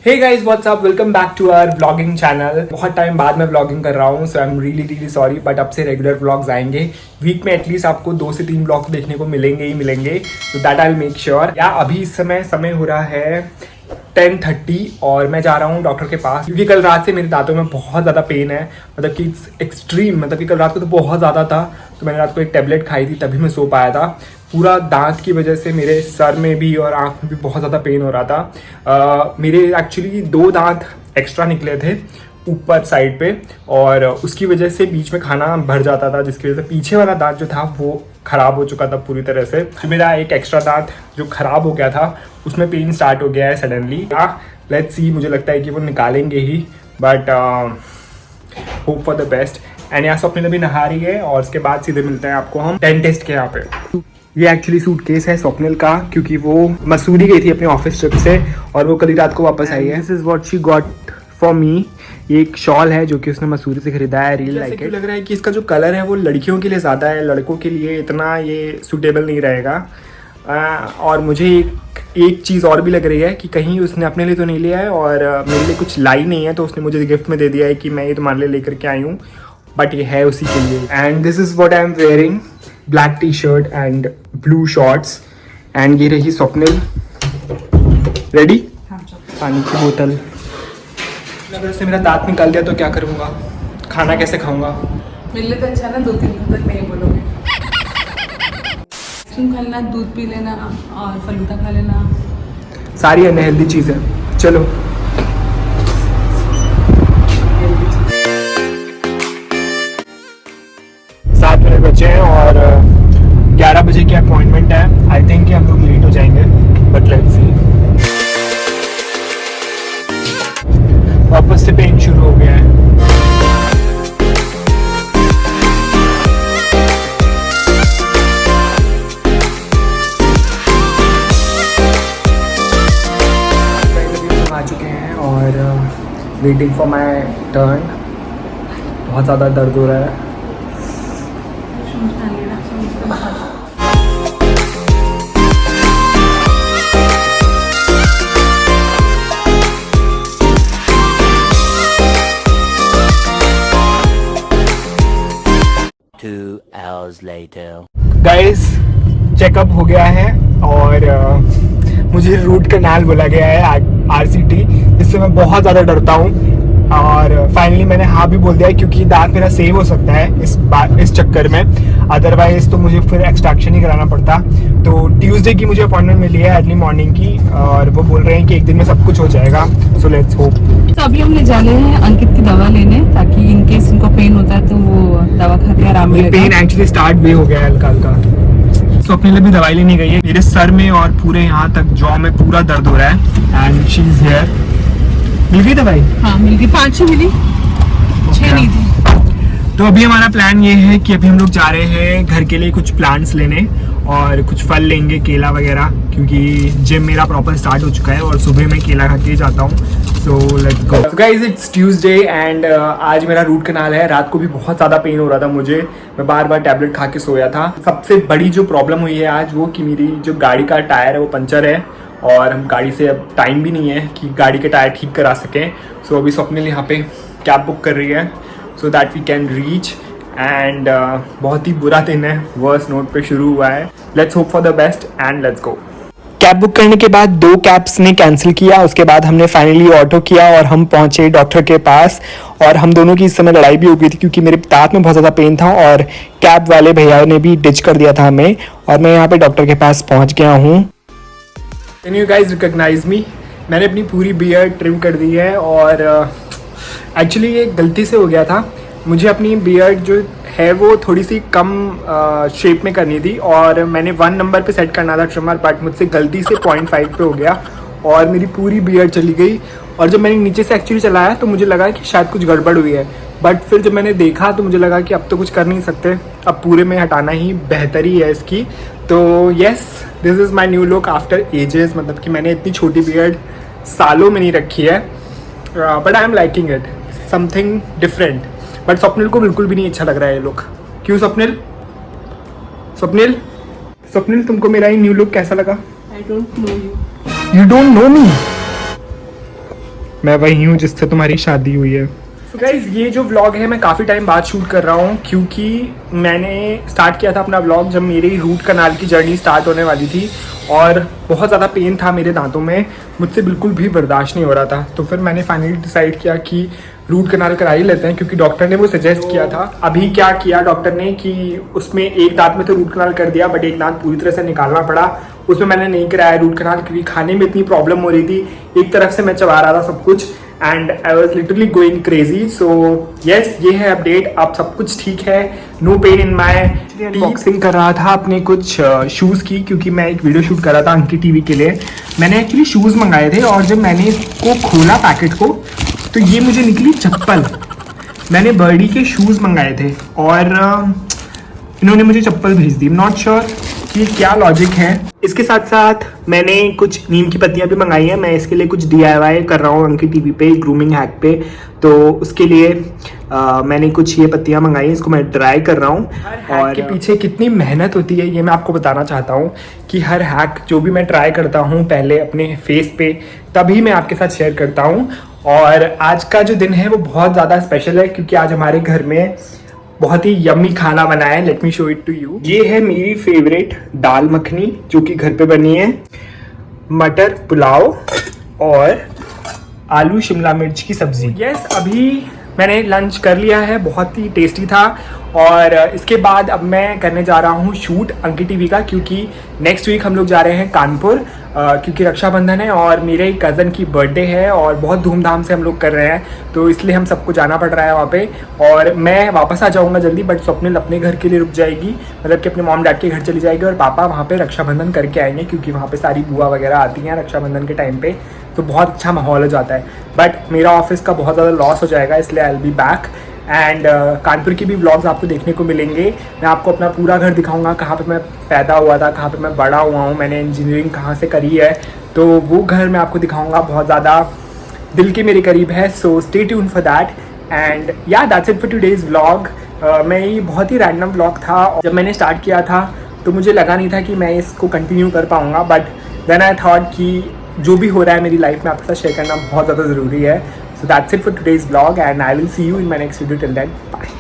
Hey guys what's up, welcome back to our vlogging channel. बहुत time बाद मैं vlogging कर रहा हूँ, so I am really sorry, but अब से रेगुलर व्लॉग्स आएंगे। वीक में एटलीस्ट आपको 2 से 3 व्लॉग्स देखने को मिलेंगे ही मिलेंगे, so that I will make sure. या अभी इस समय हो रहा है 10:30 और मैं जा रहा हूँ डॉक्टर के पास, क्योंकि कल रात से मेरे दांतों में बहुत ज़्यादा पेन है। मतलब कि इट्स एक्सट्रीम, मतलब कि कल रात को तो बहुत ज़्यादा था, तो मैंने रात को एक टेबलेट खाई थी, तभी मैं सो पाया था। पूरा दांत की वजह से मेरे सर में भी और आँख में भी बहुत ज़्यादा पेन हो रहा था। मेरे एक्चुअली 2 दांत एक्स्ट्रा निकले थे ऊपर साइड पे, और उसकी वजह से बीच में खाना भर जाता था, जिसकी वजह से पीछे वाला दांत जो था वो ख़राब हो चुका था पूरी तरह से। तो मेरा एक एक्स्ट्रा दांत जो ख़राब हो गया था उसमें पेन स्टार्ट हो गया है सडनली। लेट्स सी, मुझे लगता है कि वो निकालेंगे ही, but hope for the best. And यहाँ स्वप्निल भी नहा रही है और उसके बाद सीधे मिलते हैं आपको हम डेंटिस्ट के यहाँ पे। ये एक्चुअली सूटकेस है स्वप्निल का, क्योंकि वो मसूरी गई थी अपने ऑफिस ट्रिप से और वो कल ही रात को वापस आई है। This is what she got for me. ये एक शॉल है जो कि उसने मसूरी से खरीदा है। Real like it. लग रहा है कि इसका जो कलर है वो लड़कियों के लिए ज़्यादा है, लड़कों के लिए इतना ये सूटेबल नहीं रहेगा। और मुझे एक चीज़ और भी लग रही है कि कहीं उसने अपने लिए तो नहीं लिया है और मेरे लिए कुछ लाई नहीं है, तो उसने मुझे गिफ्ट में दे दिया है कि मैं ये तुम्हारे लिए लेकर के आई हूँ, बट ये है उसी के लिए। And this is what I am wearing, black T shirt and blue shorts. And ये रही स्वप्निल रेडी। पानी की बोतल। अगर उसने मेरा दांत निकाल दिया तो क्या करूँगा, खाना कैसे खाऊंगा? मिलने तो अच्छा ना, 2-3 दिन तक नहीं बोलोगे। आइसक्रीम खा लेना, दूध पी लेना और फलूदा खा लेना, सारी अनहेल्दी चीज़ें। चलो बचे हैं और 11 बजे की अपॉइंटमेंट है। आई थिंक कि हम लोग लेट हो जाएंगे, बट लेट्स सी। वापस से पेन शुरू हो गया है। आ चुके हैं और वेटिंग फॉर माई टर्न। बहुत ज़्यादा दर्द हो रहा है। गाइस चेकअप हो गया है और मुझे रूट कनाल बोला गया है, RCT, जिससे मैं बहुत ज़्यादा डरता हूँ। और फाइनली मैंने हाँ भी बोल दिया है, क्योंकि दांत मेरा सेव हो सकता है इस चक्कर में, अदरवाइज तो मुझे फिर एक्सट्रैक्शन ही कराना पड़ता। तो ट्यूसडे की मुझे अपॉइंटमेंट मिली है अर्ली मॉर्निंग की, और वो बोल रहे हैं कि एक दिन में सब कुछ हो जाएगा। So let's hope. तो अभी हम ले जा रहे हैं अंकित की दवा लेने, ताकि इनकेस इनको पेन होता है तो वो दवा खा के आराम मिलेगा। पेन एक्चुअली स्टार्ट भी हो गया है हल्का हल्का। सो अपने लिए भी दवाई लेने गई है। मेरे सर में और पूरे यहाँ तक जॉ में पूरा दर्द हो रहा है। And she is here. मिल गई दवाई? हाँ मिल गई, 5 मिली, 6 नहीं थी। तो अभी हमारा प्लान ये है कि अभी हम लोग जा रहे हैं घर के लिए कुछ प्लांट्स लेने और कुछ फल लेंगे, केला वगैरह, क्योंकि जिम मेरा प्रॉपर स्टार्ट हो चुका है और सुबह मैं केला खा के जाता हूँ। So let's go guys, it's Tuesday and आज मेरा रूट कनाल है। रात को भी बहुत ज़्यादा पेन हो रहा था मुझे, मैं बार बार टैबलेट खा के सोया था। सबसे बड़ी जो प्रॉब्लम हुई है आज वो कि मेरी जो गाड़ी का टायर है वो पंचर है, और हम गाड़ी से अब टाइम भी नहीं है कि गाड़ी के टायर ठीक करा सकें। सो अभी स्वप्निल यहाँ पे कैब बुक कर रही है so that we can reach. And बहुत ही बुरा दिन है, वर्स्ट नोट पे शुरू हुआ है। Let's hope for the best and let's go. Cab book करने के बाद 2 कैब्स ने कैंसिल किया, उसके बाद हमने फाइनली ऑटो किया और हम पहुंचे डॉक्टर के पास। और हम दोनों की इस समय लड़ाई भी हो गई थी, क्योंकि मेरे दांत में बहुत ज़्यादा पेन था और कैब वाले भैया ने भी डिच कर दिया था हमें, और मैं यहाँ पे डॉक्टर के पास पहुँच गया हूँ। कैन यू गाइज रिकॉग्नाइज मी? मैंने अपनी पूरी बियर्ड ट्रिम कर दी है और एक्चुअली ये गलती से हो गया था। मुझे अपनी बियर्ड जो है वो थोड़ी सी कम शेप में करनी थी और मैंने 1 नंबर पे सेट करना था ट्रिमर, बट मुझसे गलती से 0.5 पे हो गया और मेरी पूरी बियर्ड चली गई। और जब मैंने नीचे से एक्चुअली चलाया तो मुझे लगा कि शायद कुछ गड़बड़ हुई है, बट फिर जब मैंने देखा तो मुझे लगा कि अब तो कुछ कर नहीं सकते, अब पूरे में हटाना ही बेहतरी है इसकी। तो yes, this is my new look after ages. मतलब कि मैंने इतनी छोटी बियर्ड सालों में नहीं रखी है, but I am liking it, something different. But Swapnil को बिल्कुल भी नहीं अच्छा लग रहा है ये लुक। क्यों स्वप्निल? स्वप्निल स्वप्निल तुमको मेरा ये न्यू लुक कैसा लगा? I don't know you. You don't know me? मैं वही हूँ जिससे तुम्हारी शादी हुई है। तो गाइज ये जो व्लॉग है मैं काफ़ी टाइम बाद शूट कर रहा हूँ, क्योंकि मैंने स्टार्ट किया था अपना व्लॉग जब मेरी रूट कनाल की जर्नी स्टार्ट होने वाली थी और बहुत ज़्यादा पेन था मेरे दांतों में, मुझसे बिल्कुल भी बर्दाश्त नहीं हो रहा था। तो फिर मैंने फाइनली डिसाइड किया कि रूट कनाल करा ही लेते हैं, क्योंकि डॉक्टर ने वो सजेस्ट किया था। अभी क्या किया डॉक्टर ने कि उसमें एक दांत में तो रूट कनाल कर दिया, बट एक दांत पूरी तरह से निकालना पड़ा। उसमें मैंने नहीं कराया रूट कनाल, क्योंकि खाने में इतनी प्रॉब्लम हो रही थी, एक तरफ से मैं चबा रहा था सब कुछ and I was literally going crazy. So yes, ये है अपडेट, अब सब कुछ ठीक है, no pain in my. Unboxing कर रहा था अपने कुछ शूज़ की, क्योंकि मैं एक वीडियो शूट कर रहा था अंकित टीवी के लिए। मैंने एक्चुअली शूज़ मंगाए थे और जब मैंने इसको खोला पैकेट को तो ये मुझे निकली चप्पल। मैंने बर्डी के शूज़ मंगाए थे और इन्होंने मुझे चप्पल भेज दी। नॉट श्योर कि क्या लॉजिक है। इसके साथ साथ मैंने कुछ नीम की पत्तियां भी मंगाई हैं। मैं इसके लिए कुछ DIY कर रहा हूँ अंकित टीवी पे, ग्रूमिंग हैक पे। तो उसके लिए मैंने कुछ ये पत्तियां मंगाई हैं, इसको मैं ट्राई कर रहा हूँ। और के पीछे कितनी मेहनत होती है ये मैं आपको बताना चाहता हूँ, कि हर हैक जो भी मैं ट्राई करता हूँ पहले अपने फेस पे, तभी मैं आपके साथ शेयर करता हूँ। और आज का जो दिन है वो बहुत ज़्यादा स्पेशल है, क्योंकि आज हमारे घर में बहुत ही यम्मी खाना बना है। Let me show it to you. ये है मेरी फेवरेट दाल मखनी जो कि घर पे बनी है, मटर पुलाव और आलू शिमला मिर्च की सब्जी। यस, अभी मैंने लंच कर लिया है, बहुत ही टेस्टी था। और इसके बाद अब मैं करने जा रहा हूँ शूट अंकित टीवी का, क्योंकि नेक्स्ट वीक हम लोग जा रहे हैं कानपुर, क्योंकि रक्षाबंधन है और मेरे कज़न की बर्थडे है और बहुत धूमधाम से हम लोग कर रहे हैं, तो इसलिए हम सबको जाना पड़ रहा है वहाँ पे। और मैं वापस आ जाऊँगा जल्दी, बट स्वप्निल अपने घर के लिए रुक जाएगी, मतलब कि अपने मॉम डैड के घर चली जाएगी और पापा वहाँ पे रक्षाबंधन करके आएंगे, क्योंकि वहाँ पे सारी बुआ वगैरह आती हैं रक्षाबंधन के टाइम पे, तो बहुत अच्छा माहौल हो जाता है। बट मेरा ऑफिस का बहुत ज़्यादा लॉस हो जाएगा, इसलिए I will be back. And Kanpur की भी व्लॉग्स आपको देखने को मिलेंगे। मैं आपको अपना पूरा घर दिखाऊंगा, कहाँ पे मैं पैदा हुआ था, कहाँ पे मैं बड़ा हुआ हूँ, मैंने इंजीनियरिंग कहाँ से करी है, तो वो घर मैं आपको दिखाऊंगा, बहुत ज़्यादा दिल के मेरे करीब है। So stay tuned for that and yeah that's it for today's vlog. मैं ये बहुत ही रैंडम व्लॉग था। जब मैंने स्टार्ट किया था तो मुझे लगा नहीं था कि मैं इसको कंटिन्यू कर पाऊँगा, बट देन आई थॉट कि जो भी हो रहा है मेरी लाइफ में आपके साथ शेयर करना बहुत ज़्यादा ज़रूरी है। So that's it for today's vlog and I will see you in my next video. Till then, bye.